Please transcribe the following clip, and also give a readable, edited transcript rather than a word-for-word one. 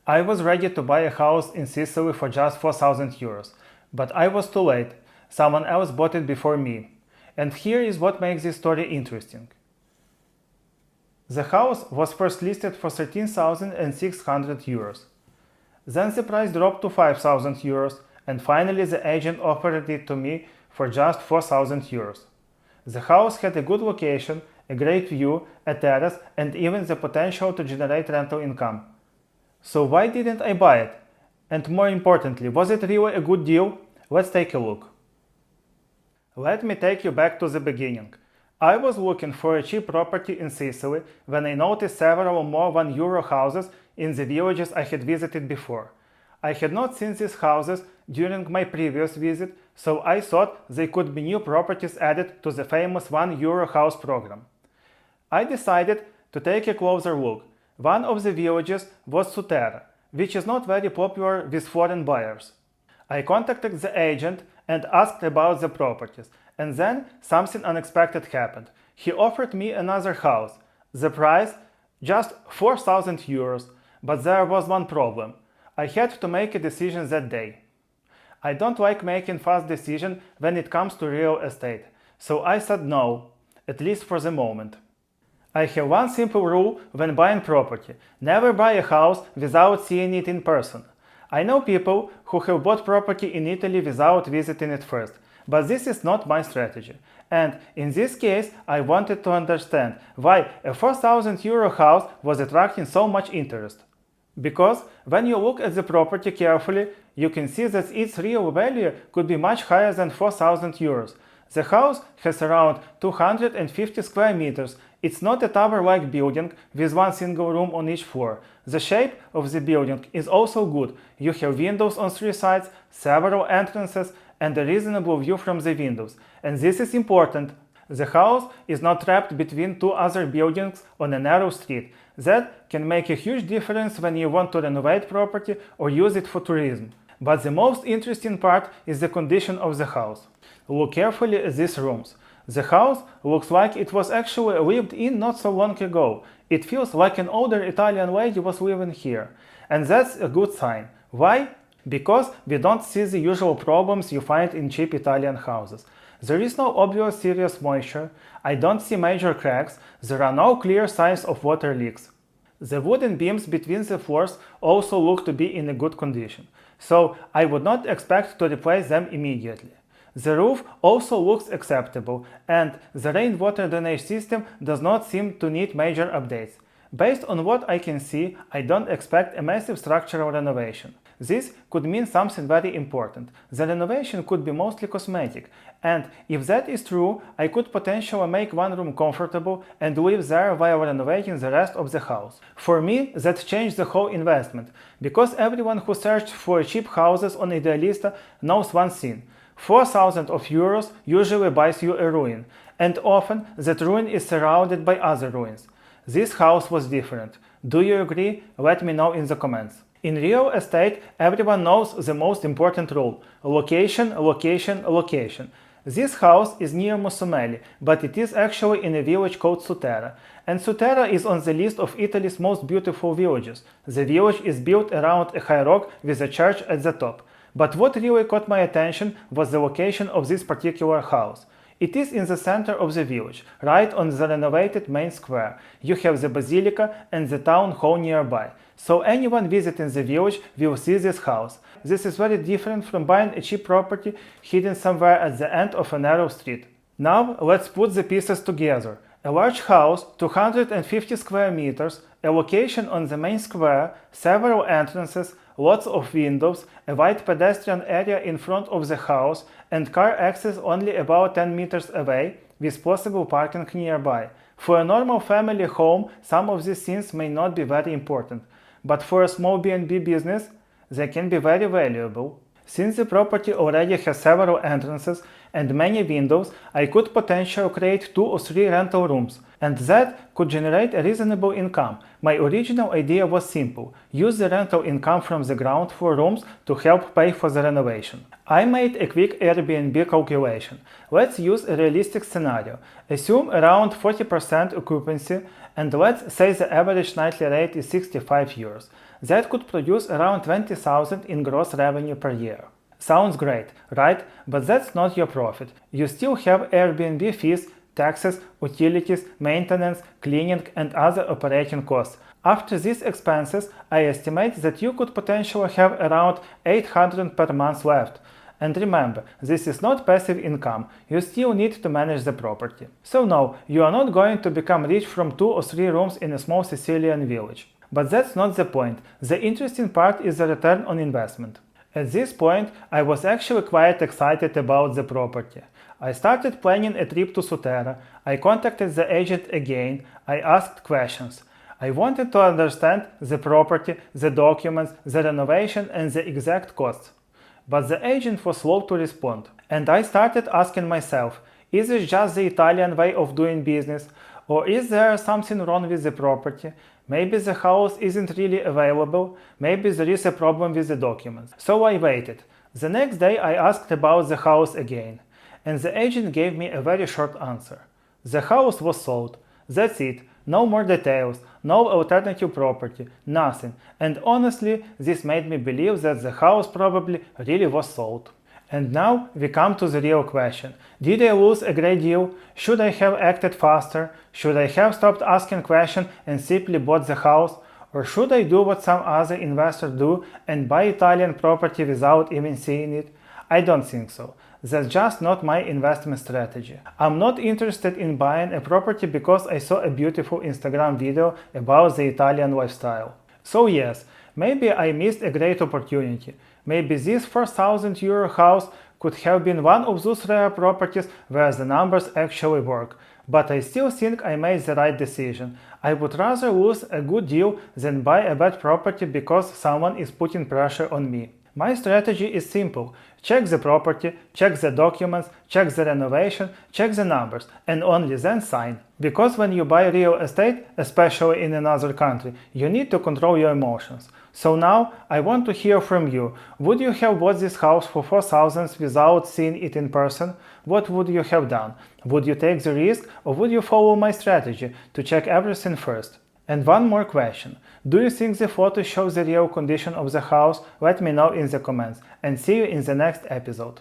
I was ready to buy a house in Sicily for just 4,000 euros, but I was too late. Someone else bought it before me. And here is what makes this story interesting. The house was first listed for 13,600 euros. Then the price dropped to 5,000 euros, and finally the agent offered it to me for just 4,000 euros. The house had a good location, a great view, a terrace, and even the potential to generate rental income. So why didn't I buy it? And more importantly, was it really a good deal? Let's take a look. Let me take you back to the beginning. I was looking for a cheap property in Sicily when I noticed several more €1 houses in the villages I had visited before. I had not seen these houses during my previous visit, so I thought they could be new properties added to the famous €1 house program. I decided to take a closer look. One of the villages was Sutera, which is not very popular with foreign buyers. I contacted the agent and asked about the properties, and then something unexpected happened. He offered me another house. The price? Just 4,000 euros, but there was one problem. I had to make a decision that day. I don't like making fast decisions when it comes to real estate, so I said no, at least for the moment. I have one simple rule when buying property: never buy a house without seeing it in person. I know people who have bought property in Italy without visiting it first, but this is not my strategy. And in this case, I wanted to understand why a 4,000 euro house was attracting so much interest. Because when you look at the property carefully, you can see that its real value could be much higher than 4,000 euros. The house has around 250 square meters. It's not a tower-like building with one single room on each floor. The shape of the building is also good. You have windows on 3 sides, several entrances, and a reasonable view from the windows. And this is important. The house is not trapped between 2 other buildings on a narrow street. That can make a huge difference when you want to renovate property or use it for tourism. But the most interesting part is the condition of the house. Look carefully at these rooms. The house looks like it was actually lived in not so long ago. It feels like an older Italian lady was living here. And that's a good sign. Why? Because we don't see the usual problems you find in cheap Italian houses. There is no obvious serious moisture, I don't see major cracks, there are no clear signs of water leaks. The wooden beams between the floors also look to be in a good condition, so I would not expect to replace them immediately. The roof also looks acceptable, and the rainwater drainage system does not seem to need major updates. Based on what I can see, I don't expect a massive structural renovation. This could mean something very important. The renovation could be mostly cosmetic, and if that is true, I could potentially make one room comfortable and live there while renovating the rest of the house. For me, that changed the whole investment, because everyone who searched for cheap houses on Idealista knows one thing: 4,000 euros usually buys you a ruin, and often that ruin is surrounded by other ruins. This house was different. Do you agree? Let me know in the comments. In real estate, everyone knows the most important rule: location, location, location. This house is near Musumeli, but it is actually in a village called Sutera. And Sutera is on the list of Italy's most beautiful villages. The village is built around a high rock with a church at the top. But what really caught my attention was the location of this particular house. It is in the center of the village, right on the renovated main square. You have the basilica and the town hall nearby, so anyone visiting the village will see this house. This is very different from buying a cheap property hidden somewhere at the end of a narrow street. Now let's put the pieces together. A large house, 250 square meters, a location on the main square, several entrances, lots of windows, a wide pedestrian area in front of the house, and car access only about 10 meters away, with possible parking nearby. For a normal family home, some of these things may not be very important, but for a small B&B business, they can be very valuable. Since the property already has several entrances and many windows, I could potentially create 2 or 3 rental rooms, and that could generate a reasonable income. My original idea was simple: use the rental income from the ground floor rooms to help pay for the renovation. I made a quick Airbnb calculation. Let's use a realistic scenario. Assume around 40% occupancy, and let's say the average nightly rate is 65 euros. that could produce around 20,000 in gross revenue per year. Sounds great, right? But that's not your profit. You still have Airbnb fees, taxes, utilities, maintenance, cleaning, and other operating costs. After these expenses, I estimate that you could potentially have around 800 per month left. And remember, this is not passive income, you still need to manage the property. So no, you are not going to become rich from 2 or 3 rooms in a small Sicilian village. But that's not the point. The interesting part is the return on investment. At this point, I was actually quite excited about the property. I started planning a trip to Sutera, I contacted the agent again, I asked questions. I wanted to understand the property, the documents, the renovation and the exact costs. But the agent was slow to respond. And I started asking myself, is this just the Italian way of doing business? Or is there something wrong with the property? Maybe the house isn't really available, maybe there is a problem with the documents. So I waited. The next day I asked about the house again, and the agent gave me a very short answer. The house was sold. That's it. No more details, no alternative property, nothing. And honestly, this made me believe that the house probably really was sold. And now we come to the real question. Did I lose a great deal? Should I have acted faster? Should I have stopped asking questions and simply bought the house? Or should I do what some other investors do and buy Italian property without even seeing it? I don't think so. That's just not my investment strategy. I'm not interested in buying a property because I saw a beautiful Instagram video about the Italian lifestyle. So yes, maybe I missed a great opportunity. Maybe this 4,000 euro house could have been one of those rare properties where the numbers actually work. But I still think I made the right decision. I would rather lose a good deal than buy a bad property because someone is putting pressure on me. My strategy is simple. Check the property, check the documents, check the renovation, check the numbers, and only then sign. Because when you buy real estate, especially in another country, you need to control your emotions. So now I want to hear from you. Would you have bought this house for 4,000 without seeing it in person? What would you have done? Would you take the risk or would you follow my strategy to check everything first? And one more question. Do you think the photo shows the real condition of the house? Let me know in the comments, and see you in the next episode.